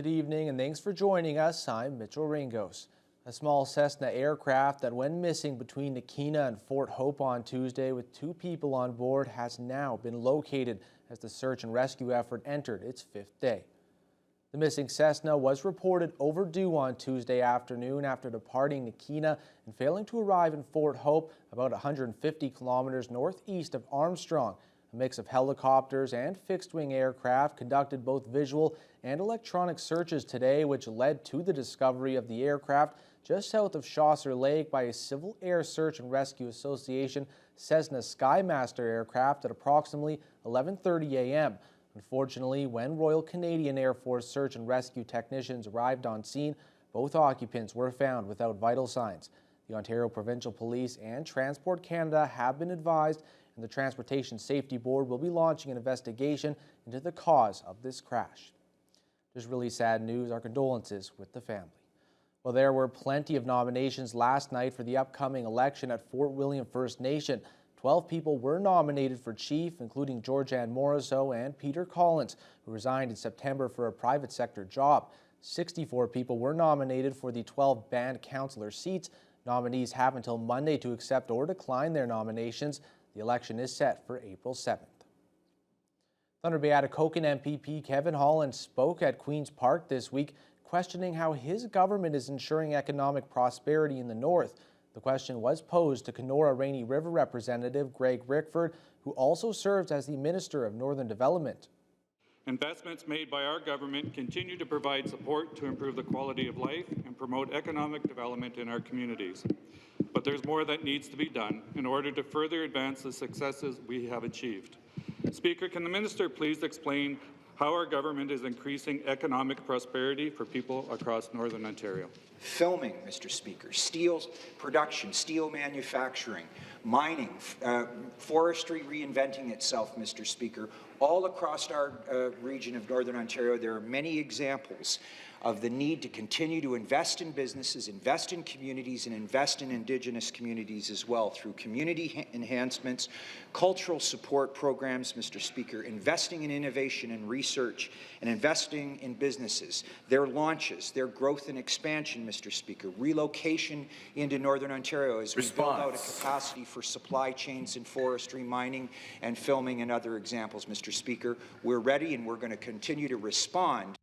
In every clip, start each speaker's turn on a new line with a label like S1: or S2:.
S1: Good evening and thanks for joining us. I'm Mitchell Ringos. A small Cessna aircraft that went missing between Nakina and Fort Hope on Tuesday with 2 people on board has now been located as the search and rescue effort entered its 5th day. The missing Cessna was reported overdue on Tuesday afternoon after departing Nakina and failing to arrive in Fort Hope, about 150 kilometers northeast of Armstrong. A mix of helicopters and fixed-wing aircraft conducted both visual and electronic searches today, which led to the discovery of the aircraft just south of Chaucer Lake by a Civil Air Search and Rescue Association Cessna Skymaster aircraft at approximately 11:30 a.m. Unfortunately, when Royal Canadian Air Force search and rescue technicians arrived on scene, both occupants were found without vital signs. The Ontario Provincial Police and Transport Canada have been advised, and the Transportation Safety Board will be launching an investigation into the cause of this crash. Just really sad news. Our condolences with the family. Well, there were plenty of nominations last night for the upcoming election at Fort William First Nation. 12 people were nominated for chief, including Georgianne Morisseau and Peter Collins, who resigned in September for a private sector job. 64 people were nominated for the 12 band councillor seats. Nominees have until Monday to accept or decline their nominations. The election is set for April 7th. Thunder Bay Atikokan MPP Kevin Holland spoke at Queen's Park this week, questioning how his government is ensuring economic prosperity in the north. The question was posed to Kenora Rainy River Representative Greg Rickford, who also serves as the Minister of Northern Development.
S2: Investments made by our government continue to provide support to improve the quality of life and promote economic development in our communities. But there's more that needs to be done in order to further advance the successes we have achieved. Speaker, can the Minister please explain how our government is increasing economic prosperity for people across Northern Ontario?
S3: Filming, Mr. Speaker, steel production, steel manufacturing, mining, forestry reinventing itself, Mr. Speaker. All across our region of Northern Ontario, there are many examples of the need to continue to invest in businesses, invest in communities, and invest in Indigenous communities as well through community enhancements, cultural support programs, Mr. Speaker, investing in innovation and research, and investing in businesses, their launches, their growth and expansion, Mr. Speaker, relocation into Northern Ontario as we build out a capacity for supply chains in forestry, mining, and filming, and other examples, Mr. Speaker. We're ready and we're going to continue to respond.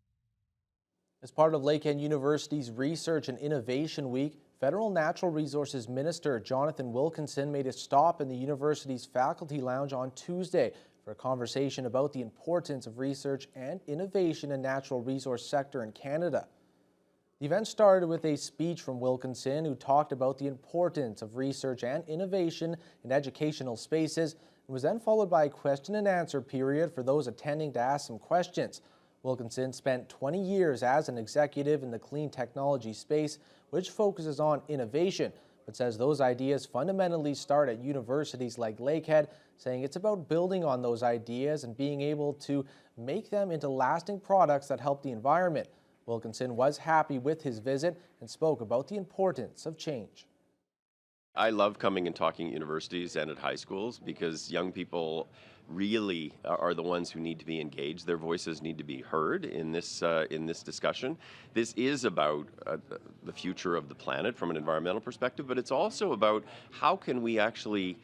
S1: As part of Lakehead University's Research and Innovation Week, Federal Natural Resources Minister Jonathan Wilkinson made a stop in the university's faculty lounge on Tuesday for a conversation about the importance of research and innovation in the natural resource sector in Canada. The event started with a speech from Wilkinson, who talked about the importance of research and innovation in educational spaces, and was then followed by a question and answer period for those attending to ask some questions. Wilkinson spent 20 years as an executive in the clean technology space, which focuses on innovation, but says those ideas fundamentally start at universities like Lakehead, saying it's about building on those ideas and being able to make them into lasting products that help the environment. Wilkinson was happy with his visit and spoke about the importance of change.
S4: I love coming and talking at universities and at high schools because young people really are the ones who need to be engaged. Their voices need to be heard in this discussion. This is about the future of the planet from an environmental perspective, but it's also about how can we actually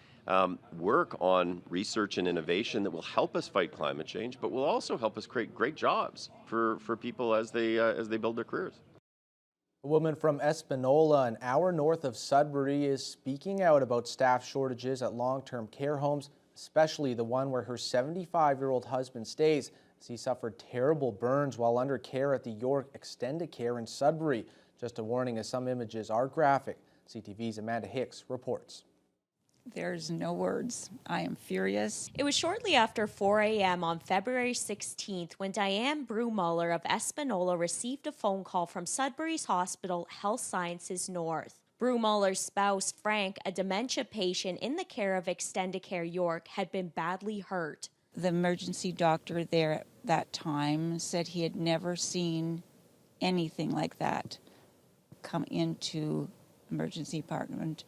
S4: work on research and innovation that will help us fight climate change, but will also help us create great jobs for people as they build their careers.
S1: A woman from Espanola, an hour north of Sudbury, is speaking out about staff shortages at long-term care homes, especially the one where her 75-year-old husband stays, as he suffered terrible burns while under care at the York Extended Care in Sudbury. Just a warning, as some images are graphic. CTV's Amanda Hicks reports.
S5: There's no words. I am furious.
S6: It was shortly after 4 a.m. on February 16th when Diane Brumuller of Espanola received a phone call from Sudbury's Hospital Health Sciences North. Brumuller's spouse, Frank, a dementia patient in the care of Extended Care York, had been badly hurt.
S5: The emergency doctor there at that time said he had never seen anything like that come into emergency department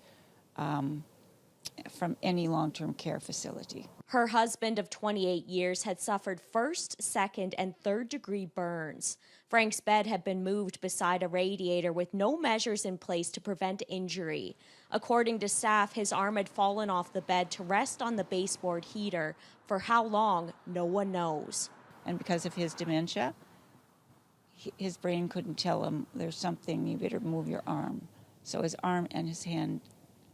S5: from any long-term care facility.
S6: Her husband of 28 years had suffered first, second, and third-degree burns. Frank's bed had been moved beside a radiator with no measures in place to prevent injury. According to staff, his arm had fallen off the bed to rest on the baseboard heater. For how long, no one knows.
S5: And because of his dementia, his brain couldn't tell him there's something, you better move your arm. So his arm and his hand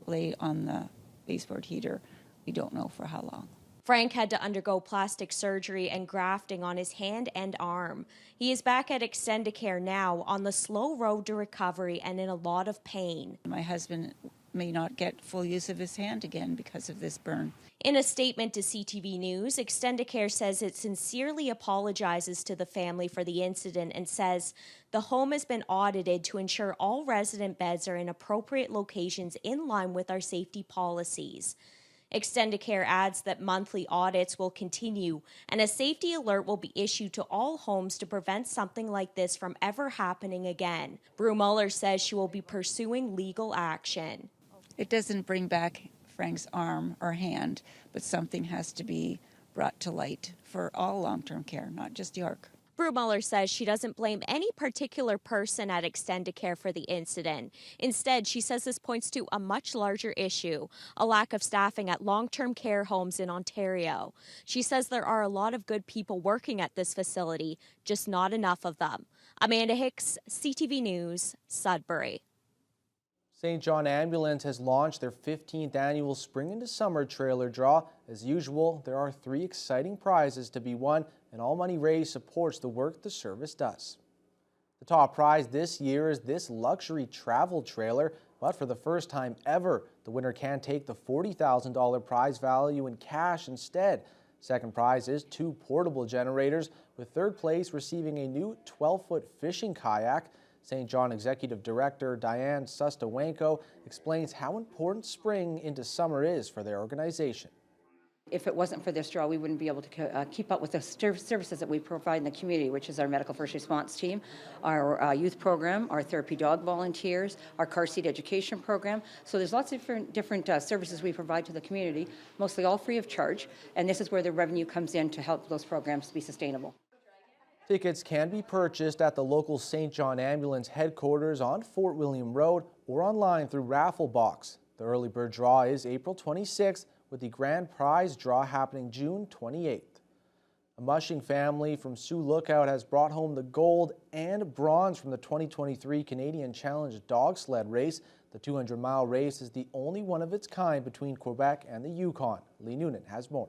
S5: lay on the baseboard heater. We don't know for how long.
S6: Frank had to undergo plastic surgery and grafting on his hand and arm. He is back at Extendicare now on the slow road to recovery and in a lot of pain.
S5: My husband may not get full use of his hand again because of this burn.
S6: In a statement to CTV News, Extendicare says it sincerely apologizes to the family for the incident and says the home has been audited to ensure all resident beds are in appropriate locations in line with our safety policies. Extendicare adds that monthly audits will continue and a safety alert will be issued to all homes to prevent something like this from ever happening again. Brummuller says she will be pursuing legal action.
S5: It doesn't bring back Frank's arm or hand, but something has to be brought to light for all long-term care, not just York.
S6: Brummuller says she doesn't blame any particular person at Extendicare for the incident. Instead, she says this points to a much larger issue, a lack of staffing at long-term care homes in Ontario. She says there are a lot of good people working at this facility, just not enough of them. Amanda Hicks, CTV News, Sudbury.
S1: St. John Ambulance has launched their 15th annual Spring into Summer trailer draw. As usual, there are 3 exciting prizes to be won, and all money raised supports the work the service does. The top prize this year is this luxury travel trailer, but for the first time ever, the winner can take the $40,000 prize value in cash instead. Second prize is 2 portable generators, with third place receiving a new 12-foot fishing kayak. St. John Executive Director Diane Sustawenko explains how important spring into summer is for their organization.
S7: If it wasn't for this draw, we wouldn't be able to keep up with the services that we provide in the community, which is our medical first response team, our youth program, our therapy dog volunteers, our car seat education program. So there's lots of different services we provide to the community, mostly all free of charge, and this is where the revenue comes in to help those programs be sustainable.
S1: Tickets can be purchased at the local St. John Ambulance headquarters on Fort William Road or online through Raffle Box. The early bird draw is April 26th, with the grand prize draw happening June 28th. A mushing family from Sioux Lookout has brought home the gold and bronze from the 2023 Canadian Challenge dog sled race. The 200-mile race is the only one of its kind between Quebec and the Yukon. Lee Noonan has more.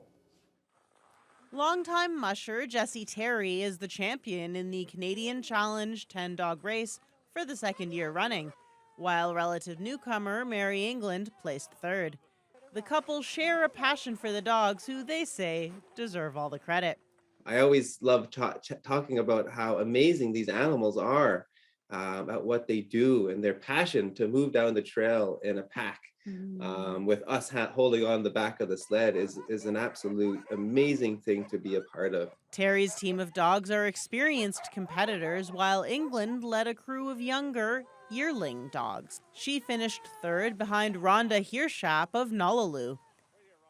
S8: Longtime musher Jesse Terry is the champion in the Canadian Challenge 10-dog race for the second year running, while relative newcomer Mary England placed third. The couple share a passion for the dogs, who they say deserve all the credit.
S9: I always love talking about how amazing these animals are at what they do, and their passion to move down the trail in a pack. With us holding on the back of the sled is an absolute amazing thing to be a part of.
S8: Terry's team of dogs are experienced competitors, while England led a crew of younger, yearling dogs. She finished third behind Rhonda Hirschap of Nullaloo.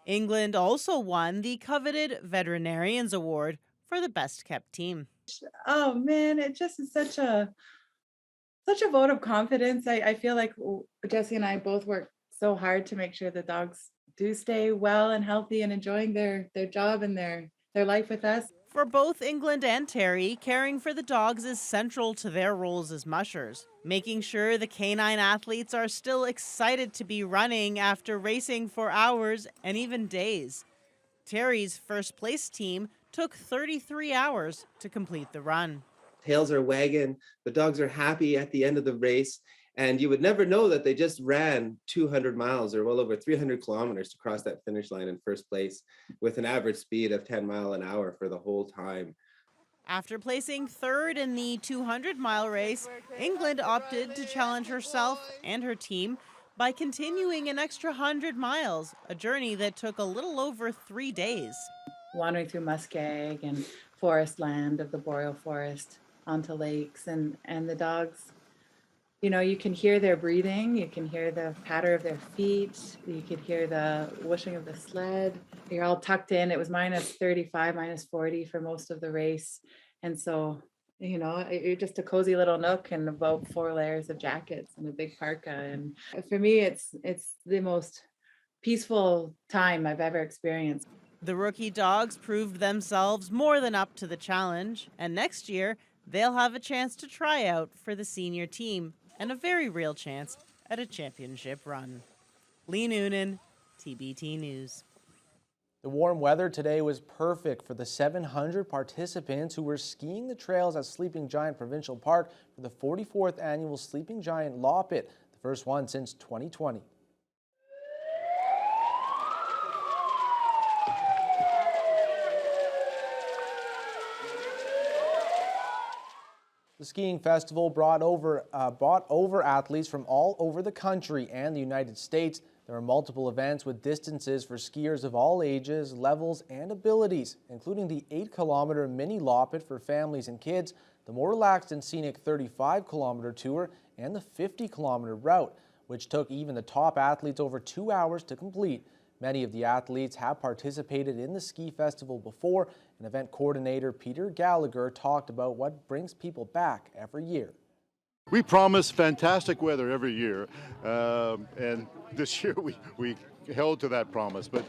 S8: England also won the coveted Veterinarians Award for the best kept team.
S10: Oh man, it just is such a vote of confidence. I feel like Jesse and I both work so hard to make sure the dogs do stay well and healthy and enjoying their job and their life with us.
S8: For both England and Terry, caring for the dogs is central to their roles as mushers, making sure the canine athletes are still excited to be running after racing for hours and even days. Terry's first place team took 33 hours to complete the run.
S9: Tails are wagging, the dogs are happy at the end of the race, and you would never know that they just ran 200 miles or well over 300 kilometers to cross that finish line in first place with an average speed of 10 miles an hour for the whole time.
S8: After placing third in the 200-mile race, England opted to challenge herself and her team by continuing an extra 100 miles, a journey that took a little over 3 days.
S10: Wandering through muskeg and forest land of the boreal forest onto lakes, and the dogs, You know, you can hear their breathing, you can hear the patter of their feet, you could hear the whooshing of the sled. You're all tucked in. It was -35, -40 for most of the race. And so, you know, you're just a cozy little nook and about 4 layers of jackets and a big parka. And for me, it's the most peaceful time I've ever experienced.
S8: The rookie dogs proved themselves more than up to the challenge, and next year they'll have a chance to try out for the senior team and a very real chance at a championship run. Lee Noonan, TBT News.
S1: The warm weather today was perfect for the 700 participants who were skiing the trails at Sleeping Giant Provincial Park for the 44th annual Sleeping Giant Law Pit, the first one since 2020. The skiing festival brought over athletes from all over the country and the United States. There are multiple events with distances for skiers of all ages, levels, and abilities, including the 8-kilometer mini Law Pit for families and kids, the more relaxed and scenic 35-kilometer tour, and the 50-kilometer route, which took even the top athletes over 2 hours to complete. Many of the athletes have participated in the ski festival before, and event coordinator Peter Gallagher talked about what brings people back every year.
S11: We promise fantastic weather every year, and this year we held to that promise. But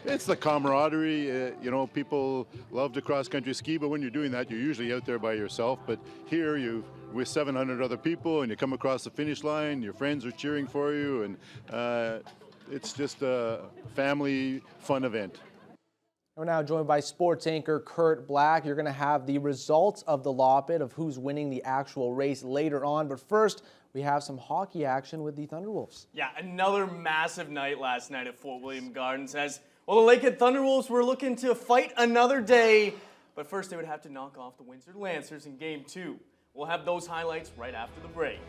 S11: it's the camaraderie. You know, people love to cross-country ski, but when you're doing that, you're usually out there by yourself. But here you with 700 other people, and you come across the finish line, your friends are cheering for you, and it's just a family fun event.
S1: We're now joined by sports anchor Kurt Black. You're going to have the results of the Law Pit of who's winning the actual race later on. But first, we have some hockey action with the Thunderwolves.
S12: Yeah, another massive night last night at Fort William Gardens as, well, the Lakehead Thunderwolves were looking to fight another day. But first, they would have to knock off the Windsor Lancers in Game 2. We'll have those highlights right after the break.